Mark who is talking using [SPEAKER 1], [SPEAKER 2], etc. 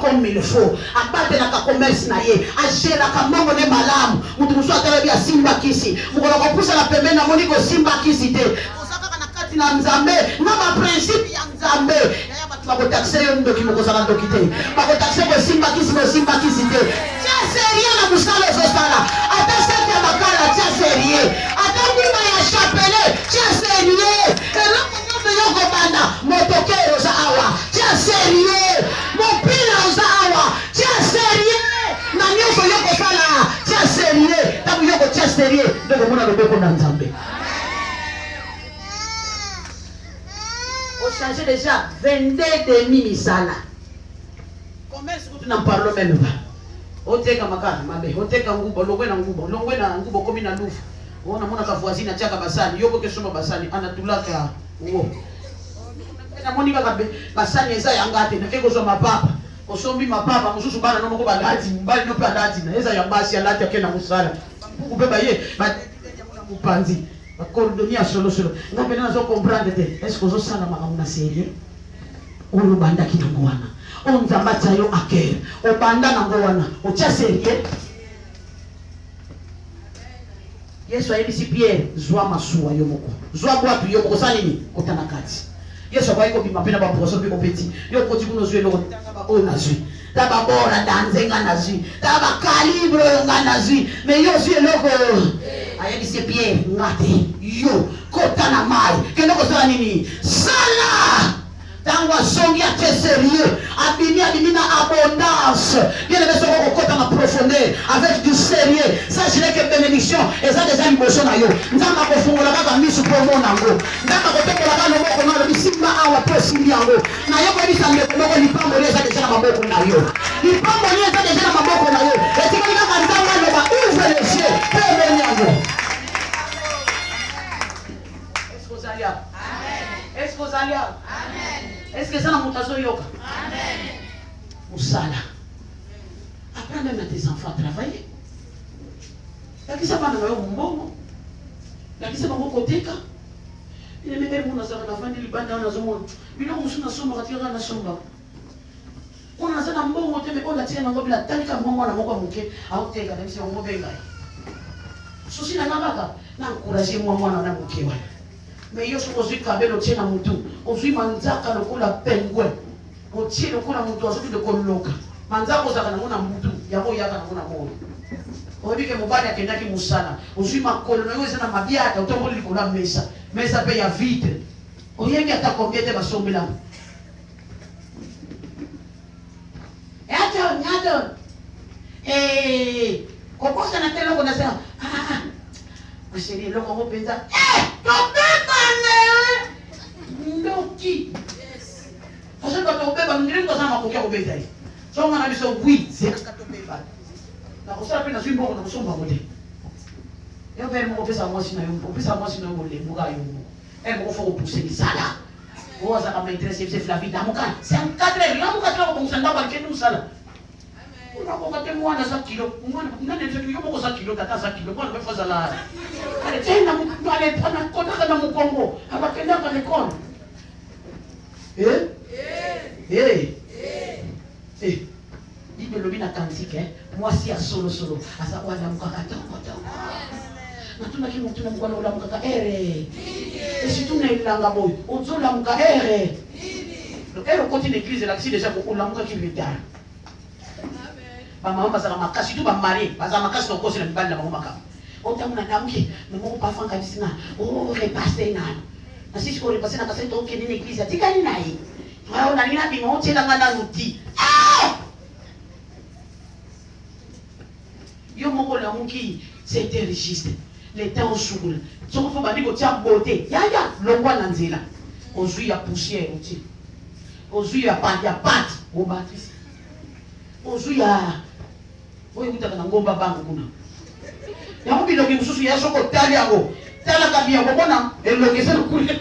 [SPEAKER 1] comme il faut. Abattre la commerce naie, a gérer la mongo ne malam. Mutu muso atale bia simba kisi. Mukolo kopusa la pembe na moni ko simba kisi te. Osaka kana kati na nzambe, na ma principe ya nzambe. Ya batu ba ko taxer yo ndoki moko sala ndoki te. Ba ko taxer ko simba kisi te. Tia sérieux na musala zo sala. Ata sete makala tia sérieux. Ata nguma ya chapelet tia sérieux. Eloko nyoto yoko banda motokero za awa tia sérieux. Mopila za awa tia sérieux. Na nyoko yoko sala tia sérieux. Tabu yoko tia sérieux. Ndoko mona lobeko na nzambe. On change déjà 22 demi misala. Combien est-ce que tu n'en parles même pas? Oteka makana mabe, oteka ngubo, longwe na ngubo komi na lufu. Ona mona ka voisine chaka basani, yoko ke soma basani, anatulaka uo. Na moni ka basani eza yangate na keko so mapapa. Osombi mapapa mususu bana no moko balati, mbali no pa lati na eza yambasi alati akena musala. Kubeba ye, ba mupanzi. Ba cordonia solo. Ngabe na zo comprendre te. Est-ce que zo sana makamuna sérieux? Olo banda kinangwana. On zambata yo aker. O banda nangwana. O tia sérieux. Yesu ayebisi Pierre, zwa masuwa yo moko. Zwa bwatu yo moko sanini kotana kati. Yesu kwa iko bima pena ba poso bi opeti. Yo koti kuno zwe lo taba ona zwi. Taba bora danze ngana zwi. Taba calibre ngana zwi. Me yo zwi loko. Ayebisi Pierre ngate yo kotana mai. Kendo ko sala nini? Sala! Tangwa songi ya sérieux, abimi na abondance. Bien aimé soko kokota na profondeur avec du sérieux. Sachez que bénédiction et ça déjà l'émotion na yo. Nzamba ko fungola kaka misu pour mon nango. Nzamba ko tokola ka no moko na bisimba awa to simbi yango. Na yo ko bisa ndeko moko ni pambo ni ça déjà na maboko na yo. Ni pambo ni ça déjà na maboko na yo. Et c'est comme ça nzamba no ba ouvre les yeux. Pembe yango. Est-ce que vous allez? Amen. Est-ce que vous allez? Amen. Est-ce que ça n'a pas yoka? Amen. Moussala. Apprends même à tes enfants à travailler. Il y a qui ça va dans le monde. Il y a qui ça va au côté. Il y a même des gens qui ont fait des bandes dans le monde. Il y a des gens qui ont fait des bandes dans le monde. On a fait un bon côté, mais on a tiré dans le monde. Tant que moi, on a monté à côté, même si on m'a bien. Souci n'a pas encouragé moi, on a monté. Mais yo so ozui kabelo tena mutu ozui manzaka lokola pengwe otie lokola mutu azoki de koloka manzaka ozaka na mona mutu yako yaka na mona moyo obike mobali akendaki musana ozui makolo na yo eza na mabiaka utombo likola mesa pe ya vide oyengi ata combien te basombela Yato kokosa na telo kona sema Chérie, le moment pensa, Ndoki. Parce que quand on peut, on dirait que ça m'a coqué au bétail. Si on a vu ça, oui, c'est quand on peut pas. La recette est dans une bonne notion de modèle. Et on va me faire ça, moi, si on peut savoir si on veut les bougas. Et on va repousser les salades. Oh, ça va m'intéresser, c'est Flavie Damoka. C'est un cadre, là, on va faire comme ça, on va faire nous ça. On va faire moi, 100 kilos. Moi, on a des gens qui ont 100 kilos, 100 kilos. Moi, on va faire ça là. Allez, tiens, on va aller prendre un contact dans mon Congo. On va aller dans l'école. Il me l'a cantique, moi, si à solo. À ça, on va aller à Natuna ki mtu na mkwano ula mkaka ere. Esitu na ilanga boy. Ozola mka ere. Donc elle continue l'église là si déjà pour ula mka ki vitara. Ba mama bazala makasi tu ba mari, bazala makasi ko kosi na mbali na mama kama. Otamuna namuke, memo pa fanga bisina. Oh, repasser na. Na sisi ko repasser na kasa to ke ni église atika ni nai. Wao na nina bi mo tela ngana luti. Yo moko la muki, c'était registre. Les temps sourds. Si on fait bandi côté beauté, ya longwa na nzela. Ozui ya poussière oti. Ozui ya pâte, o bâtisse. Ozui ya oyo mutaka na ngomba bango kuna. Ya mbi loki mususu ya soko tali yango. Tala kabia ko bona elokese lokule.